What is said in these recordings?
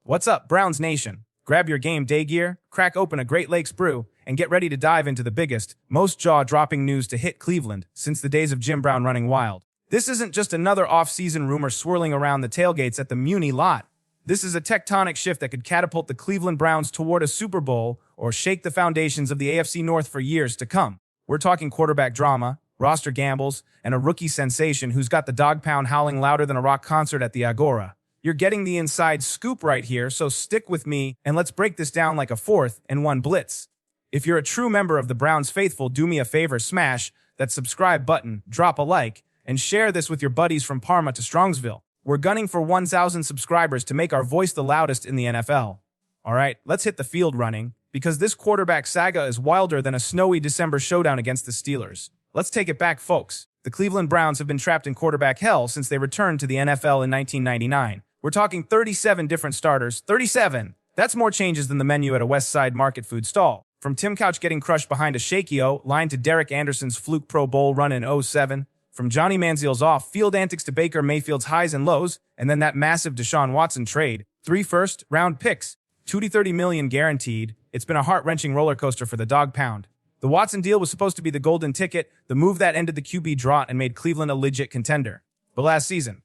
What's up, Browns Nation? Grab your game day gear, crack open a Great Lakes brew, and get ready to dive into the biggest, most jaw-dropping news to hit Cleveland since the days of Jim Brown running wild. This isn't just another off-season rumor swirling around the tailgates at the Muni lot. This is a tectonic shift that could catapult the Cleveland Browns toward a Super Bowl or shake the foundations of the AFC North for years to come. We're talking quarterback drama, roster gambles, and a rookie sensation who's got the dog pound howling louder than a rock concert at the Agora. You're getting the inside scoop right here, so stick with me and let's break this down like a 4th and 1 blitz. If you're a true member of the Browns faithful, do me a favor, smash that subscribe button, drop a like, and share this with your buddies from Parma to Strongsville. We're gunning for 1,000 subscribers to make our voice the loudest in the NFL. All right, let's hit the field running, because this quarterback saga is wilder than a snowy December showdown against the Steelers. Let's take it back, folks. The Cleveland Browns have been trapped in quarterback hell since they returned to the NFL in 1999. We're talking 37 different starters. 37! That's more changes than the menu at a West Side market food stall. From Tim Couch getting crushed behind a Shakeup line to Derek Anderson's fluke Pro Bowl run in 07. From Johnny Manziel's off-field antics to Baker Mayfield's highs and lows, and then that massive Deshaun Watson trade. 3 first-round picks, $30 million guaranteed. It's been a heart-wrenching roller coaster for the dog pound. The Watson deal was supposed to be the golden ticket, the move that ended the QB drought and made Cleveland a legit contender. But last season,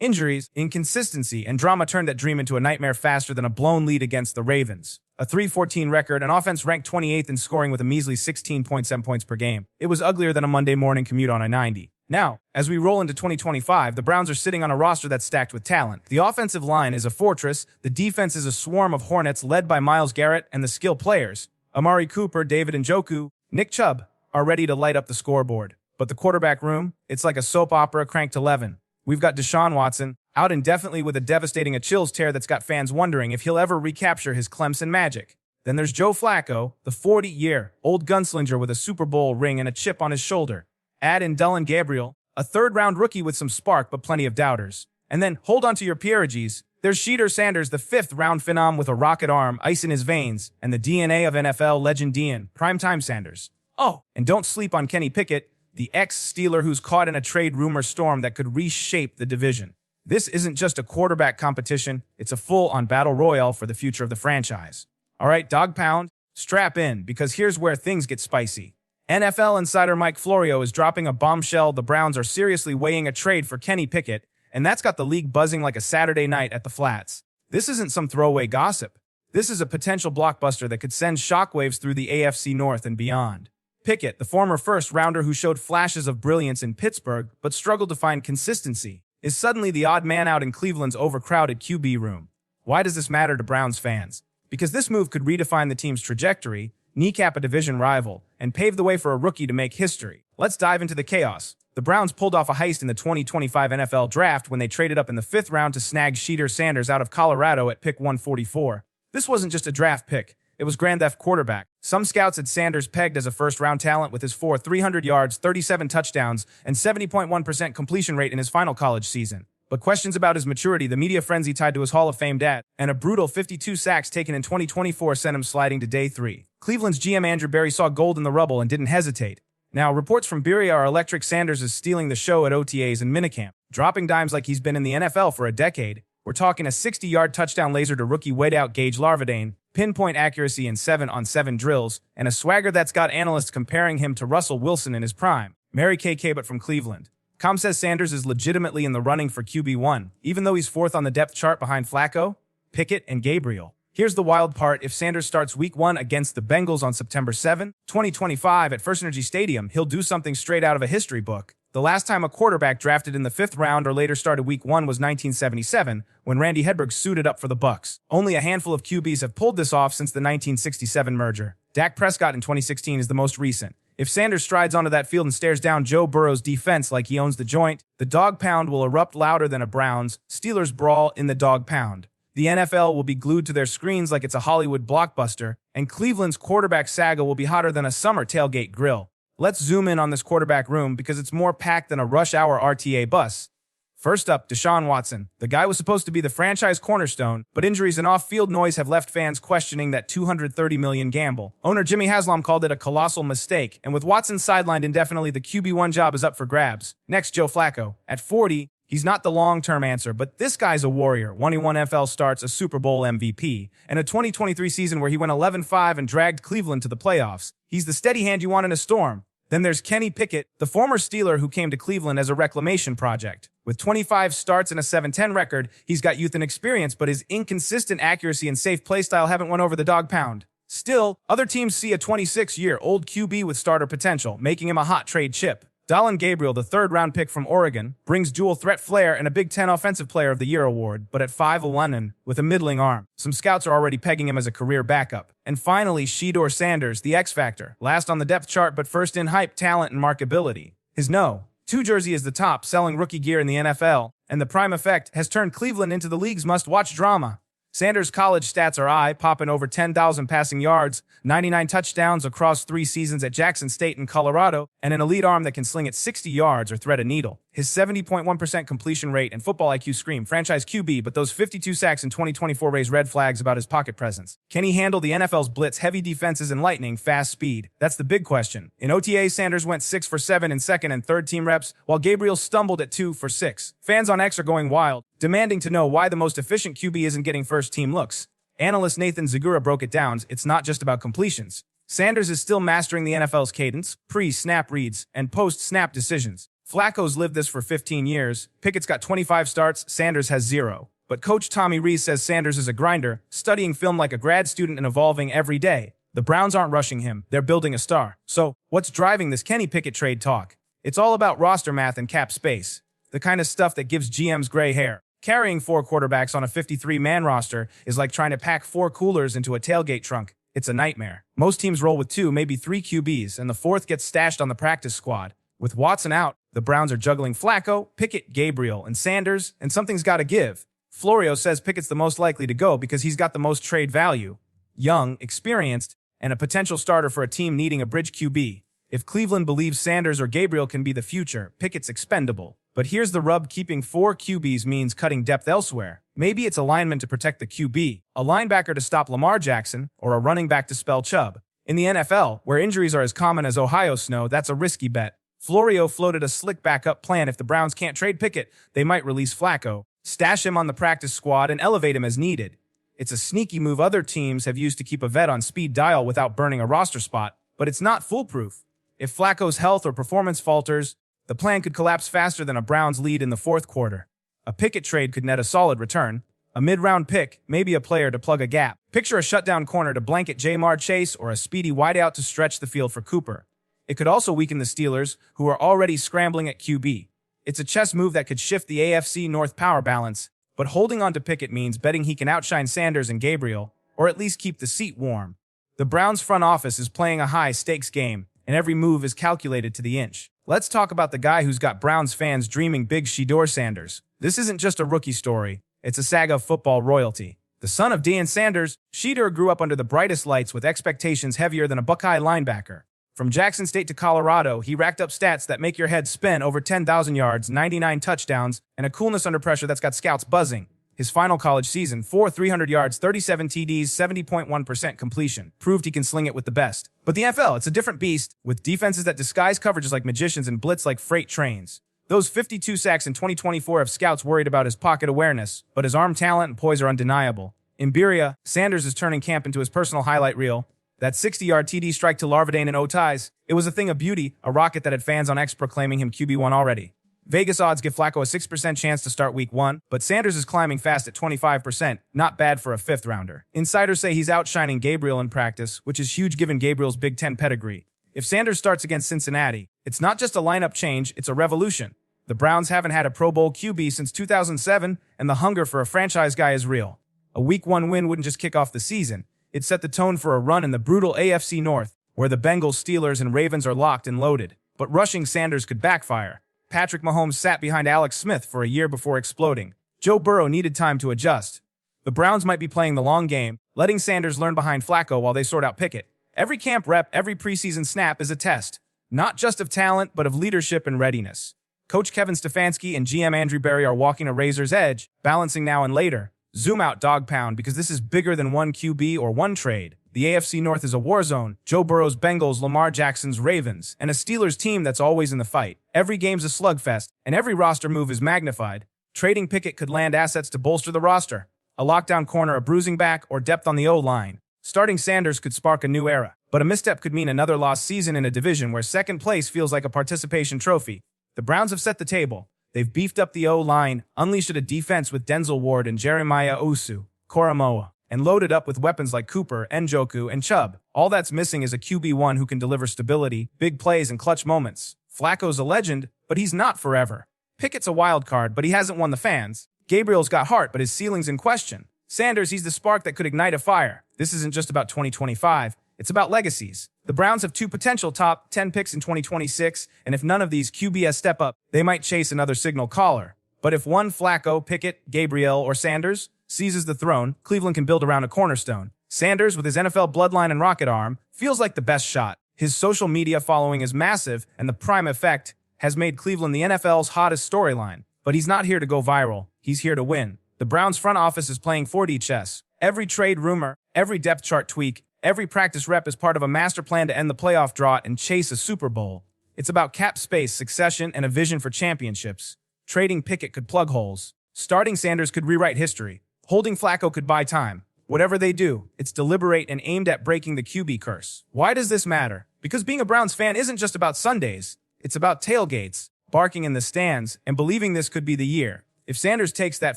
injuries, inconsistency, and drama turned that dream into a nightmare faster than a blown lead against the Ravens. A 3-14 record, an offense ranked 28th in scoring with a measly 16.7 points per game. It was uglier than a Monday morning commute on I-90. Now, as we roll into 2025, the Browns are sitting on a roster that's stacked with talent. The offensive line is a fortress, the defense is a swarm of hornets led by Myles Garrett and the skill players. Amari Cooper, David Njoku, Nick Chubb are ready to light up the scoreboard. But the quarterback room, it's like a soap opera cranked 11. We've got Deshaun Watson, out indefinitely with a devastating Achilles tear that's got fans wondering if he'll ever recapture his Clemson magic. Then there's Joe Flacco, the 40-year-old gunslinger with a Super Bowl ring and a chip on his shoulder. Add in Dylan Gabriel, a third-round rookie with some spark but plenty of doubters. And then, hold on to your peerages, there's Shedeur Sanders, the 5th-round phenom with a rocket arm, ice in his veins, and the DNA of NFL legend Dean, primetime Sanders. Oh, and don't sleep on Kenny Pickett, the ex-Steeler who's caught in a trade rumor storm that could reshape the division. This isn't just a quarterback competition, it's a full-on battle royale for the future of the franchise. All right, dog pound, strap in, because here's where things get spicy. NFL insider Mike Florio is dropping a bombshell. The Browns are seriously weighing a trade for Kenny Pickett, and that's got the league buzzing like a Saturday night at the Flats. This isn't some throwaway gossip. This is a potential blockbuster that could send shockwaves through the AFC North and beyond. Pickett, the former first-rounder who showed flashes of brilliance in Pittsburgh but struggled to find consistency, is suddenly the odd man out in Cleveland's overcrowded QB room. Why does this matter to Browns fans? Because this move could redefine the team's trajectory, kneecap a division rival, and pave the way for a rookie to make history. Let's dive into the chaos. The Browns pulled off a heist in the 2025 NFL Draft when they traded up in the 5th round to snag Shedeur Sanders out of Colorado at pick 144. This wasn't just a draft pick. It was grand theft quarterback. Some scouts had Sanders pegged as a first-round talent with his 300 yards, 37 touchdowns, and 70.1% completion rate in his final college season. But questions about his maturity, the media frenzy tied to his Hall of Fame dad, and a brutal 52 sacks taken in 2024 sent him sliding to day 3. Cleveland's GM Andrew Berry saw gold in the rubble and didn't hesitate. Now, reports from Beery are electric. Sanders is stealing the show at OTAs and minicamp, dropping dimes like he's been in the NFL for a decade. We're talking a 60-yard touchdown laser to rookie weighed-out Gage Larvadain, pinpoint accuracy in 7-on-7 drills, and a swagger that's got analysts comparing him to Russell Wilson in his prime. Mary Kay Cabot from Cleveland. Com says Sanders is legitimately in the running for QB1, even though he's 4th on the depth chart behind Flacco, Pickett, and Gabriel. Here's the wild part. If Sanders starts Week 1 against the Bengals on September 7, 2025 at First Energy Stadium, he'll do something straight out of a history book. The last time a quarterback drafted in the 5th round or later started Week 1 was 1977, when Randy Hedberg suited up for the Bucs. Only a handful of QBs have pulled this off since the 1967 merger. Dak Prescott in 2016 is the most recent. If Sanders strides onto that field and stares down Joe Burrow's defense like he owns the joint, the dog pound will erupt louder than a Browns-Steelers brawl in the dog pound. The NFL will be glued to their screens like it's a Hollywood blockbuster, and Cleveland's quarterback saga will be hotter than a summer tailgate grill. Let's zoom in on this quarterback room because it's more packed than a rush hour RTA bus. First up, Deshaun Watson. The guy was supposed to be the franchise cornerstone, but injuries and off-field noise have left fans questioning that $230 million gamble. Owner Jimmy Haslam called it a colossal mistake, and with Watson sidelined indefinitely, the QB1 job is up for grabs. Next, Joe Flacco. At 40, He's not the long-term answer, but this guy's a warrior. 21 NFL starts, a Super Bowl MVP, and a 2023 season where he went 11-5 and dragged Cleveland to the playoffs. He's the steady hand you want in a storm. Then there's Kenny Pickett, the former Steeler who came to Cleveland as a reclamation project. With 25 starts and a 7-10 record, he's got youth and experience, but his inconsistent accuracy and safe play style haven't won over the dog pound. Still, other teams see a 26-year-old QB with starter potential, making him a hot trade chip. Dylan Gabriel, the third-round pick from Oregon, brings dual-threat flair and a Big Ten Offensive Player of the Year award, but at 5'11" with a middling arm. Some scouts are already pegging him as a career backup. And finally, Shedeur Sanders, the X-Factor, last on the depth chart but first in hype, talent, and markability. His No.2 jersey is the top-selling rookie gear in the NFL, and the prime effect has turned Cleveland into the league's must-watch drama. Sanders' college stats are eye-popping: over 10,000 passing yards, 99 touchdowns across 3 seasons at Jackson State and Colorado, and an elite arm that can sling it 60 yards or thread a needle. His 70.1% completion rate and football IQ scream franchise QB, but those 52 sacks in 2024 raise red flags about his pocket presence. Can he handle the NFL's blitz, heavy defenses, and lightning-fast speed? That's the big question. In OTA, Sanders went 6 for 7 in second and third team reps, while Gabriel stumbled at 2 for 6. Fans on X are going wild, demanding to know why the most efficient QB isn't getting first-team looks. Analyst Nathan Zagura broke it down: it's not just about completions. Sanders is still mastering the NFL's cadence, pre-snap reads, and post-snap decisions. Flacco's lived this for 15 years. Pickett's got 25 starts, Sanders has 0. But Coach Tommy Rees says Sanders is a grinder, studying film like a grad student and evolving every day. The Browns aren't rushing him, they're building a star. So, what's driving this Kenny Pickett trade talk? It's all about roster math and cap space. The kind of stuff that gives GMs gray hair. Carrying 4 quarterbacks on a 53-man roster is like trying to pack 4 coolers into a tailgate trunk. It's a nightmare. Most teams roll with 2, maybe 3 QBs, and the 4th gets stashed on the practice squad. With Watson out, the Browns are juggling Flacco, Pickett, Gabriel, and Sanders, and something's got to give. Florio says Pickett's the most likely to go because he's got the most trade value. Young, experienced, and a potential starter for a team needing a bridge QB. If Cleveland believes Sanders or Gabriel can be the future, Pickett's expendable. But here's the rub: keeping 4 QBs means cutting depth elsewhere. Maybe it's a lineman to protect the QB, a linebacker to stop Lamar Jackson, or a running back to spell Chubb. In the NFL, where injuries are as common as Ohio snow, that's a risky bet. Florio floated a slick backup plan: if the Browns can't trade Pickett, they might release Flacco, stash him on the practice squad, and elevate him as needed. It's a sneaky move other teams have used to keep a vet on speed dial without burning a roster spot, but it's not foolproof. If Flacco's health or performance falters, the plan could collapse faster than a Browns lead in the 4th quarter. A Pickett trade could net a solid return, a mid-round pick, maybe a player to plug a gap. Picture a shutdown corner to blanket Jamar Chase or a speedy wideout to stretch the field for Cooper. It could also weaken the Steelers, who are already scrambling at QB. It's a chess move that could shift the AFC North power balance, but holding on to Pickett means betting he can outshine Sanders and Gabriel, or at least keep the seat warm. The Browns front office is playing a high-stakes game, and every move is calculated to the inch. Let's talk about the guy who's got Browns fans dreaming big: Shedeur Sanders. This isn't just a rookie story, it's a saga of football royalty. The son of Deion Sanders, Shedeur grew up under the brightest lights with expectations heavier than a Buckeye linebacker. From Jackson State to Colorado, he racked up stats that make your head spin: over 10,000 yards, 99 touchdowns, and a coolness under pressure that's got scouts buzzing. His final college season, 300 yards, 37 TDs, 70.1% completion, proved he can sling it with the best. But the NFL, it's a different beast, with defenses that disguise coverages like magicians and blitz like freight trains. Those 52 sacks in 2024 have scouts worried about his pocket awareness, but his arm talent and poise are undeniable. In Berea, Sanders is turning camp into his personal highlight reel. That 60-yard TD strike to Larvadain in OTAs, it was a thing of beauty, a rocket that had fans on X proclaiming him QB1 already. Vegas odds give Flacco a 6% chance to start week 1, but Sanders is climbing fast at 25%, not bad for a 5th-rounder. Insiders say he's outshining Gabriel in practice, which is huge given Gabriel's Big Ten pedigree. If Sanders starts against Cincinnati, it's not just a lineup change, it's a revolution. The Browns haven't had a Pro Bowl QB since 2007, and the hunger for a franchise guy is real. A Week 1 win wouldn't just kick off the season, it set the tone for a run in the brutal AFC North, where the Bengals, Steelers, and Ravens are locked and loaded. But rushing Sanders could backfire. Patrick Mahomes sat behind Alex Smith for a year before exploding. Joe Burrow needed time to adjust. The Browns might be playing the long game, letting Sanders learn behind Flacco while they sort out Pickett. Every camp rep, every preseason snap is a test, not just of talent, but of leadership and readiness. Coach Kevin Stefanski and GM Andrew Berry are walking a razor's edge, balancing now and later. Zoom out, dog pound, because this is bigger than one QB or one trade. The AFC North is a war zone. Joe Burrow's Bengals, Lamar Jackson's Ravens, and a Steelers team that's always in the fight. Every game's a slugfest, and every roster move is magnified. Trading Pickett could land assets to bolster the roster. A lockdown corner, a bruising back, or depth on the O-line. Starting Sanders could spark a new era, but a misstep could mean another lost season in a division where second place feels like a participation trophy. The Browns have set the table. They've beefed up the O-line, unleashed a defense with Denzel Ward and Jeremiah Owusu-Koramoah, and loaded up with weapons like Cooper, Njoku, and Chubb. All that's missing is a QB1 who can deliver stability, big plays, and clutch moments. Flacco's a legend, but he's not forever. Pickett's a wild card, but he hasn't won the fans. Gabriel's got heart, but his ceiling's in question. Sanders, he's the spark that could ignite a fire. This isn't just about 2025. It's about legacies. The Browns have 2 potential top 10 picks in 2026, and if none of these QBs step up, they might chase another signal caller. But if one Flacco, Pickett, Gabriel, or Sanders seizes the throne, Cleveland can build around a cornerstone. Sanders, with his NFL bloodline and rocket arm, feels like the best shot. His social media following is massive, and the prime effect has made Cleveland the NFL's hottest storyline. But he's not here to go viral. He's here to win. The Browns front office is playing 4D chess. Every trade rumor, every depth chart tweak, every practice rep is part of a master plan to end the playoff drought and chase a Super Bowl. It's about cap space, succession, and a vision for championships. Trading Pickett could plug holes. Starting Sanders could rewrite history. Holding Flacco could buy time. Whatever they do, it's deliberate and aimed at breaking the QB curse. Why does this matter? Because being a Browns fan isn't just about Sundays. It's about tailgates, barking in the stands, and believing this could be the year. If Sanders takes that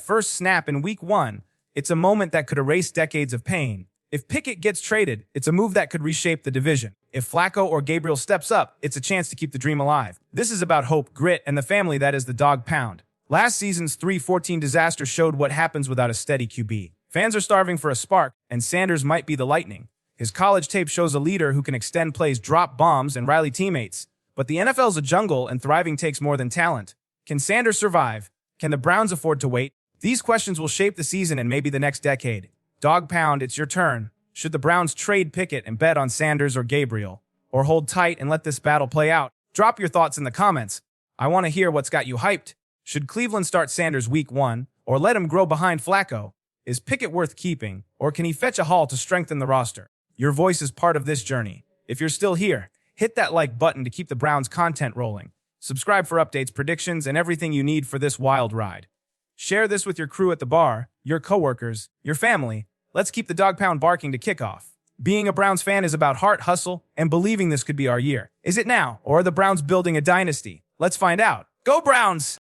first snap in Week 1, it's a moment that could erase decades of pain. If Pickett gets traded, it's a move that could reshape the division. If Flacco or Gabriel steps up, it's a chance to keep the dream alive. This is about hope, grit, and the family that is the dog pound. Last season's 3-14 disaster showed what happens without a steady QB. Fans are starving for a spark, and Sanders might be the lightning. His college tape shows a leader who can extend plays, drop bombs, and rally teammates. But the NFL's a jungle, and thriving takes more than talent. Can Sanders survive? Can the Browns afford to wait? These questions will shape the season and maybe the next decade. Dog Pound, it's your turn. Should the Browns trade Pickett and bet on Sanders or Gabriel? Or hold tight and let this battle play out? Drop your thoughts in the comments. I want to hear what's got you hyped. Should Cleveland start Sanders Week 1 or let him grow behind Flacco? Is Pickett worth keeping, or can he fetch a haul to strengthen the roster? Your voice is part of this journey. If you're still here, hit that like button to keep the Browns content rolling. Subscribe for updates, predictions, and everything you need for this wild ride. Share this with your crew at the bar, your coworkers, your family. Let's keep the dog pound barking to kickoff. Being a Browns fan is about heart, hustle, and believing this could be our year. Is it now, or are the Browns building a dynasty? Let's find out. Go Browns!